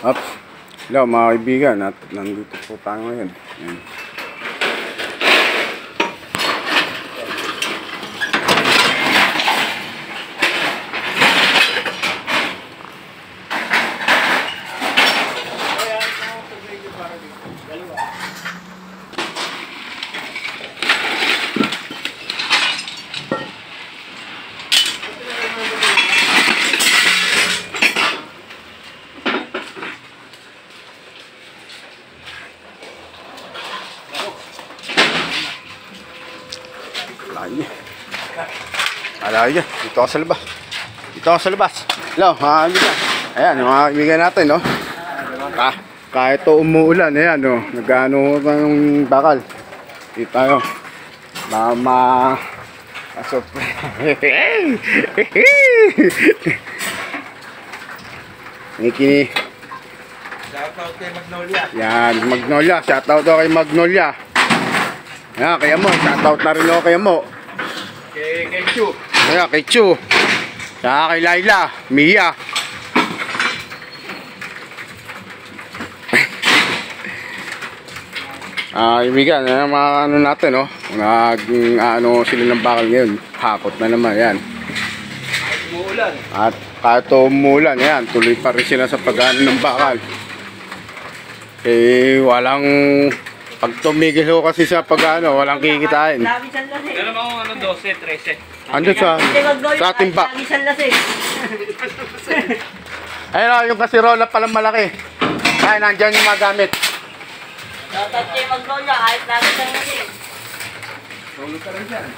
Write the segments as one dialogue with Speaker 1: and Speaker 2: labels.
Speaker 1: Up. Hello mga kaibigan, at nandito po tayo ngayon. Ayan. Alay, dito ako sa labas. Dito ako sa labas. Hello, mga kaibigan. Ayan, mga kaibigan natin, no? Kahit ito umuulan, ayan, no? Nag-ano ng bakal. Dito tayo. Mama. Niki.
Speaker 2: Shoutout kay Magnolia.
Speaker 1: Yan, Magnolia. Shoutout daw kay Magnolia. Ayan, kaya mo. Shoutout na rin ako kaya mo.
Speaker 2: Kay Chu.
Speaker 1: Ayan, kay Chu. Saka kay Laila. Mia. Ibigan, mga ano natin, no? Ano sila ng bakal ngayon. Hakot na naman, yan.
Speaker 2: Kahit umuulan.
Speaker 1: At kahit umuulan, yan. Tuloy pa rin sila sa pag-ano ng bakal. Walang... Pag tumigil ho kasi sa pag-ano, walang kikitain.
Speaker 2: Pero mga 12, 13.
Speaker 1: Ando sa timba. Ayun, yung kasirola palang malaki. Ay, nandyan yung mga gamit.
Speaker 3: Dapat kayo Magnolia, kahit lagi sa nasi.
Speaker 2: Tulog ka rin dyan.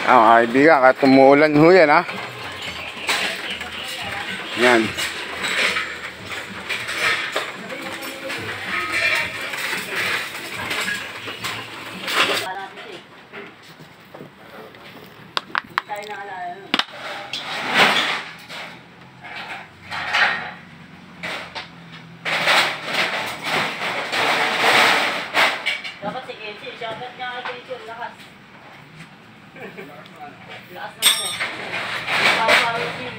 Speaker 1: Kaibigan, kahit umuulan ho yan, ha? Yan.
Speaker 3: Dapat si Kenzie, shoutout niya kay Kenzie, lakas. Lakas naman eh. Power din.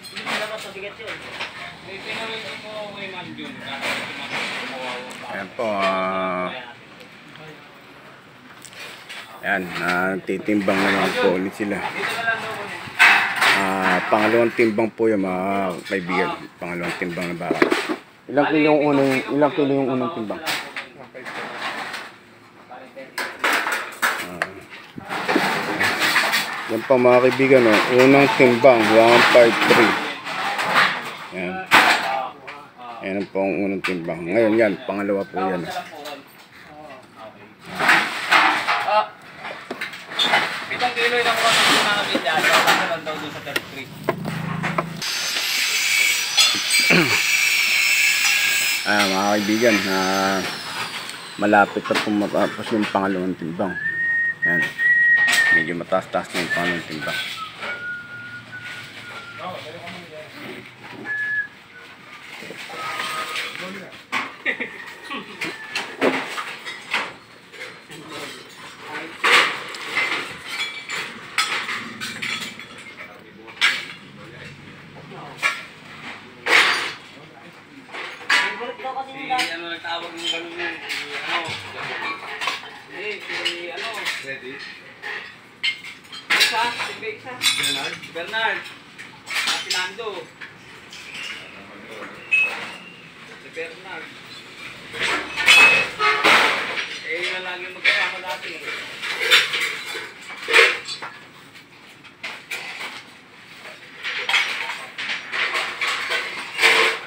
Speaker 3: Hindi mo dapat mabigat yun.
Speaker 2: May pinawin mo kay Manjun.
Speaker 1: Ayan po, ayan, nagtitimbang naman po ulit sila. Pangalawang timbang po yung mga kaibigan. Pangalawang timbang na bakal. Ilang kilo yung unang timbang? Yan po mga kaibigan, no? Unang timbang 153. Yan. Yan po ang unang timbang. Ngayon yan, pangalawa po yan.
Speaker 2: Pitong kilo yung nakuha ng namin dyan. Kasi lang daw doon sa 33.
Speaker 1: Mga kaibigan, malapit na po matapos yung pangalawang timbang. Yan. Medyo mataas-taas na yung pangalawang timbang.
Speaker 2: Ano nagtawag ng ganun yung Ready? Isa? Bernard? Pinando? Si Bernard? Yun na lang yung magkakama natin.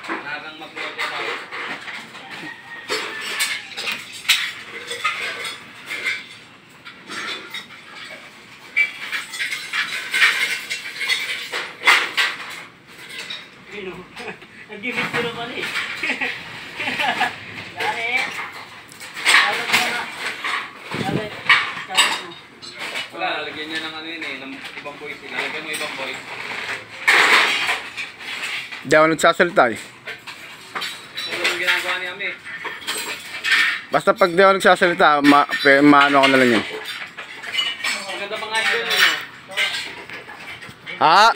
Speaker 2: Nagang mag-lote tayo.
Speaker 3: Nag-gimit ko naman eh. Yari. Sabi mo na. Sabi mo.
Speaker 2: Wala, lalagyan niya ng ano yun eh, ng ibang boys. Lalagyan mo ibang boys.
Speaker 1: Hindi ako nagsasalita eh.
Speaker 2: Ito yung ginagawa ni Ami.
Speaker 1: Basta pag di ako nagsasalita, maano ko na lang yun.
Speaker 2: Maganda pa nga yun, ano?
Speaker 1: Ha?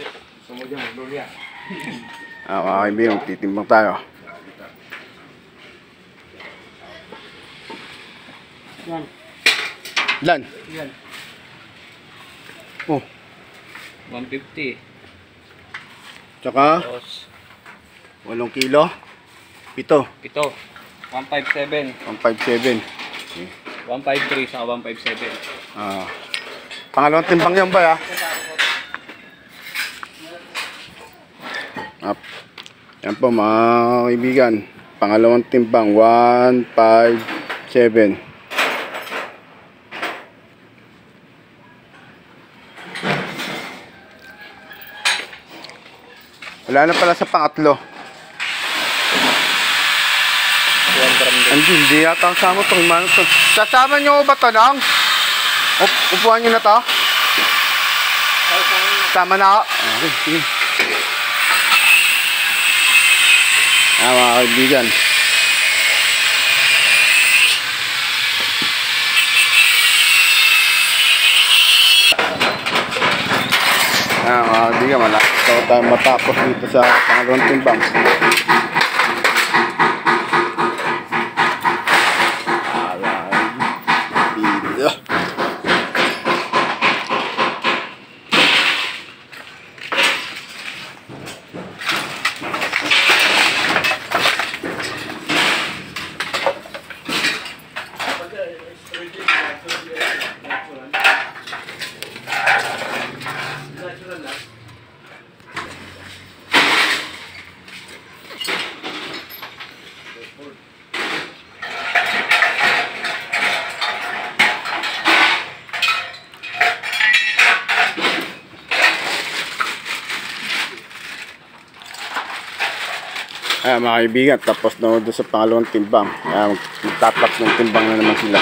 Speaker 1: Mga kaibigan, titimbang tayo.
Speaker 3: Yan.
Speaker 1: Lan.
Speaker 3: Yan.
Speaker 1: Oh,
Speaker 2: 150.
Speaker 1: tsaka
Speaker 2: Tapos,
Speaker 1: 8 kilo. 7.
Speaker 2: ito. 157.
Speaker 1: 157.
Speaker 2: 153 sa 157.
Speaker 1: Ah. Pangalawang timbang yan ba, Up. Yan po mga kaibigan. Pangalawang timbang. 157. Wala na pala sa pangatlo.
Speaker 2: 100.
Speaker 1: Hindi yata kasama itong imano to. Sasama nyo ba ito nang? Upuan nyo na to? Sama na ako. Okay, sige. Mga kaibigan. Mga kaibigan, malapit tayo matapos dito sa pangalawang timbang. Mga kaibigan, tapos na doon sa pangalawang timbang. Magtatap ng timbang na naman sila.